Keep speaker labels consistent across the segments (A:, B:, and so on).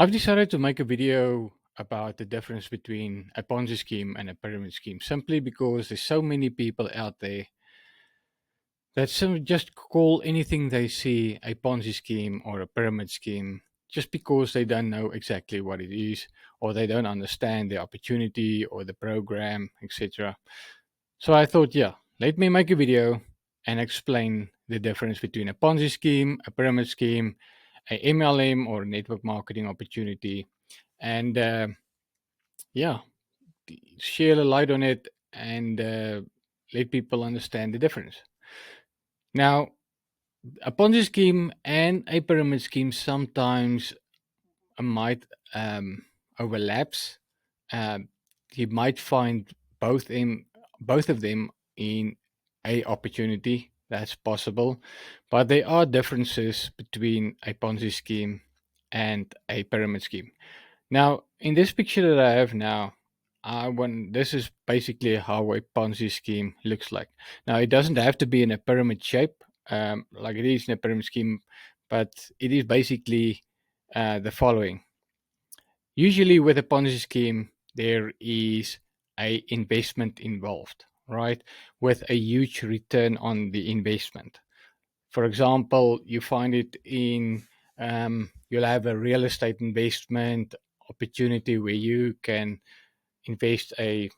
A: I've decided to make a video about the difference between a Ponzi scheme and a pyramid scheme simply because there's so many people out there that just call anything they see a Ponzi scheme or a pyramid scheme just because they don't know exactly what it is or they don't understand the opportunity or the program, etc. So I thought, yeah, let me make a video and explain the difference between a Ponzi scheme, a pyramid scheme, a MLM or network marketing opportunity, and yeah, share a light on it and let people understand the difference. Now, a Ponzi scheme and a pyramid scheme sometimes might overlaps. Um, you might find both of them in a opportunity. That's possible, but there are differences between a Ponzi scheme and a pyramid scheme. Now, in this picture that I have now, this is basically how a Ponzi scheme looks like. Now, it doesn't have to be in a pyramid shape, like it is in a pyramid scheme, but it is basically the following. Usually, with a Ponzi scheme, there is a investment involved, right? With a huge return on the investment. For example, you find it in you'll have a real estate investment opportunity where you can invest a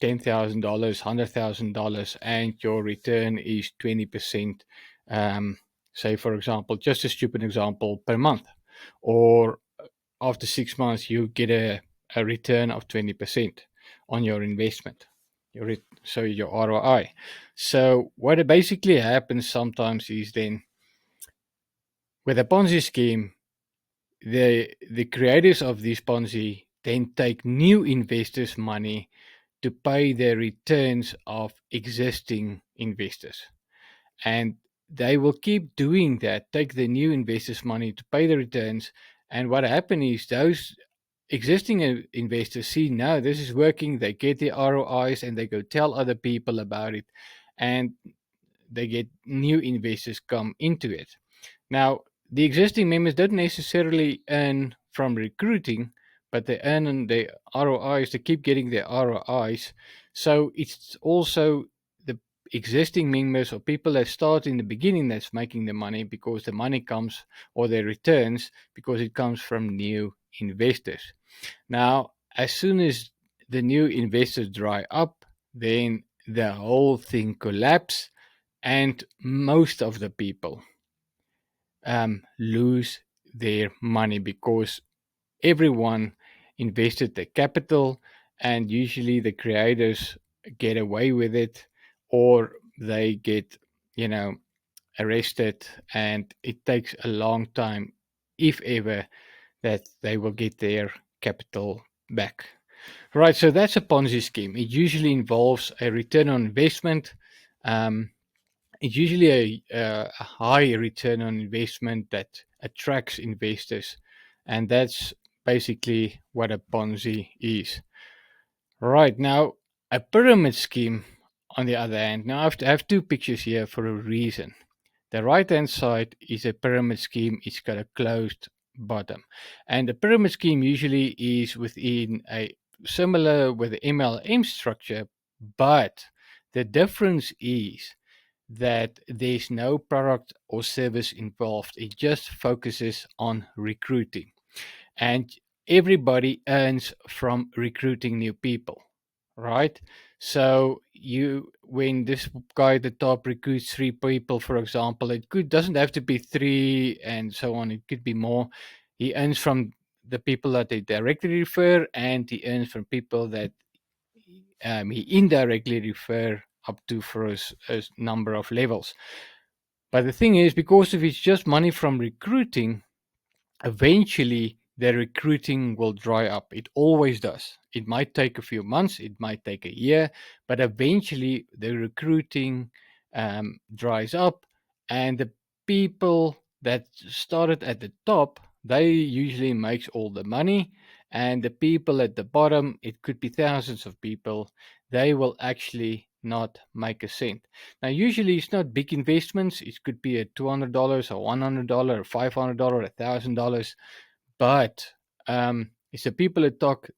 A: $10,000, $100,000, and your return is 20%. Say, for example, just a stupid example, per month, or after 6 months, you get a return of 20% on your investment. So your ROI. So what it basically happens sometimes is then with a Ponzi scheme, the creators of this Ponzi then take new investors' money to pay the returns of existing investors. And they will keep doing that, take the new investors' money to pay the returns. And what happens is those existing investors see now this is working, they get the ROIs and they go tell other people about it. And they get new investors come into it. Now, the existing members don't necessarily earn from recruiting, but they earn on the ROIs. They keep getting their ROIs. So it's also the existing members or people that start in the beginning that's making the money because the money comes or their returns because it comes from new investors. Now, as soon as the new investors dry up, then the whole thing collapses and most of the people lose their money because everyone invested their capital, and usually the creators get away with it or they get, you know, arrested, and it takes a long time, if ever, that they will get their capital back. Right, so that's a Ponzi scheme. It usually involves a return on investment. Um, it's usually a high return on investment that attracts investors, and that's basically what a Ponzi is. Right now, a pyramid scheme, on the other hand, now I have two pictures here for a reason. The right hand side is a pyramid scheme, it's got a closed bottom, and the pyramid scheme usually is within a similar with the MLM structure, but the difference is that there's no product or service involved. It just focuses on recruiting. And everybody earns from recruiting new people, right? So when this guy at the top recruits three people, for example, it doesn't have to be three and so on. It could be more. He earns from the people that they directly refer, and he earns from people that he indirectly refer up to for a number of levels. But the thing is, because if it's just money from recruiting, eventually the recruiting will dry up. It always does. It might take a few months, it might take a year, but eventually the recruiting dries up, and the people that started at the top, they usually makes all the money, and the people at the bottom, it could be thousands of people, they will actually not make a cent. Now, usually it's not big investments. It could be a $200 or $100 or $500 or $1,000, but it's the people that talk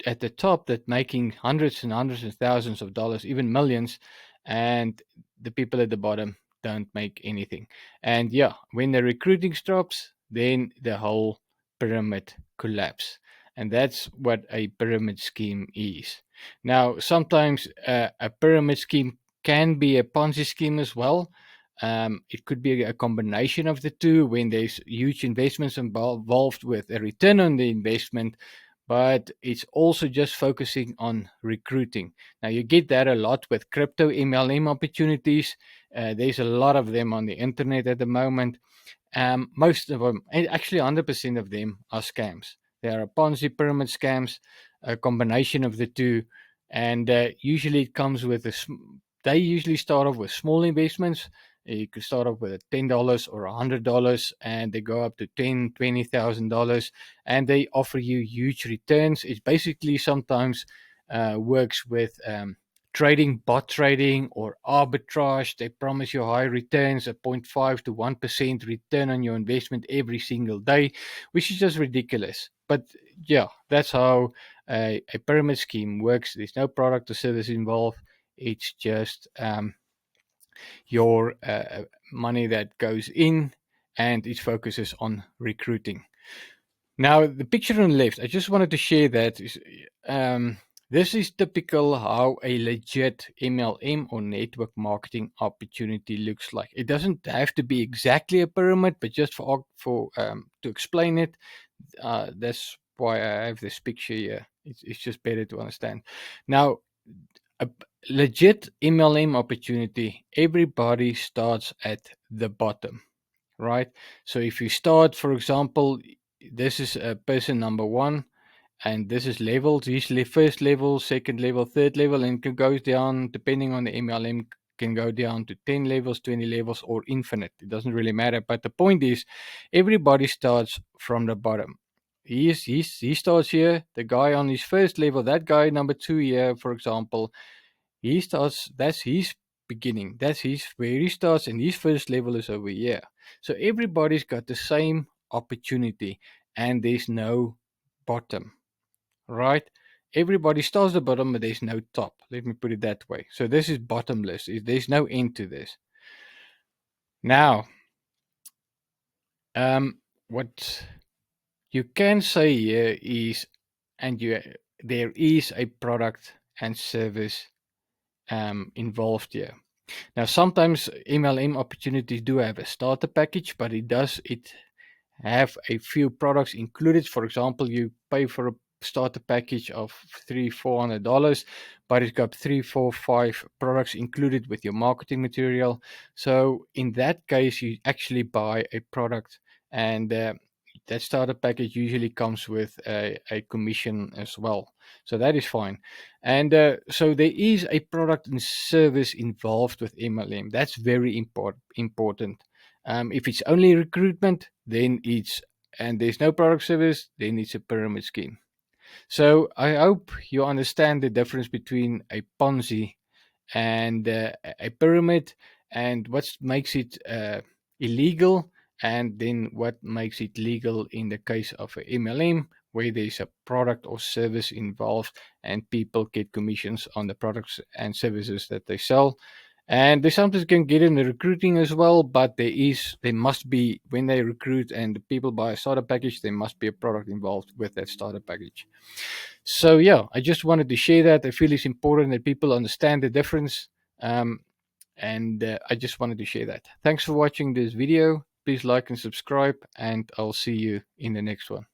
A: at the top that making hundreds and hundreds of thousands of dollars, even millions, and the people at the bottom don't make anything. And yeah, when the recruiting stops, then the whole pyramid collapse. And that's what a pyramid scheme is. Now, sometimes a pyramid scheme can be a Ponzi scheme as well. It could be a combination of the two when there's huge investments involved with a return on the investment, but it's also just focusing on recruiting. Now, you get that a lot with crypto MLM opportunities. There's a lot of them on the internet at the moment. Most of them, actually 100% of them, are scams. They are Ponzi pyramid scams, a combination of the two. And usually it comes with they usually start off with small investments. You could start off with $10 or $100, and they go up to $10,000, $20,000, and they offer you huge returns. It basically sometimes works with trading, bot trading, or arbitrage. They promise you high returns, a 0.5 to 1% return on your investment every single day, which is just ridiculous. But yeah, that's how a pyramid scheme works. There's no product or service involved. It's just your money that goes in, and it focuses on recruiting. Now, the picture on the left, I just wanted to share that. This is typical how a legit MLM or network marketing opportunity looks like. It doesn't have to be exactly a pyramid, but just for to explain it, that's why I have this picture here. It's just better to understand. Now, a legit MLM opportunity, everybody starts at the bottom, right? So if you start, for example, this is a person number one, and this is levels, usually first level, second level, third level, and it goes down depending on the MLM, can go down to 10 levels, 20 levels, or infinite. It doesn't really matter. But the point is, everybody starts from the bottom. He starts here. The guy on his first level, that guy number two here, for example, he starts, that's his beginning. That's his where he starts, and his first level is over here. So everybody's got the same opportunity, and there's no bottom, right? Everybody starts at the bottom, but there's no top. Let me put it that way. So this is bottomless. There's no end to this. Now, what you can say here is, there is a product and service involved here. Now, sometimes MLM opportunities do have a starter package, but it have a few products included. For example, you pay for a starter package of $300-400, but it's got 3, 4, 5 products included with your marketing material. So in that case, you actually buy a product, and that starter package usually comes with a commission as well. So that is fine. And so there is a product and service involved with MLM. That's very important. If it's only recruitment, then there's no product service, then it's a pyramid scheme. So I hope you understand the difference between a Ponzi and a pyramid, and what makes it illegal, and then what makes it legal in the case of a MLM, where there's a product or service involved and people get commissions on the products and services that they sell. And they sometimes can get in the recruiting as well, but there must be, when they recruit and the people buy a starter package, there must be a product involved with that starter package. So yeah, I just wanted to share that. I feel it's important that people understand the difference, and I just wanted to share that. Thanks for watching this video. Please like and subscribe, and I'll see you in the next one.